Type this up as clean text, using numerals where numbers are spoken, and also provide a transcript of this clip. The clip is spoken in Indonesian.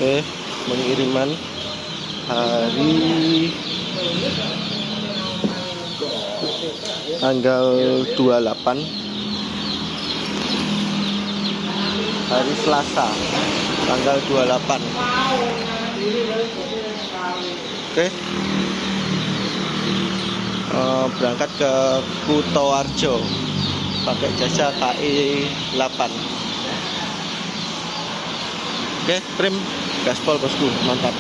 Oke, pengiriman hari tanggal 28 hari Selasa tanggal 28. Oke, berangkat ke Kutoarjo pakai jasa KI 8. Oke, trim gaspol bosku, mantap.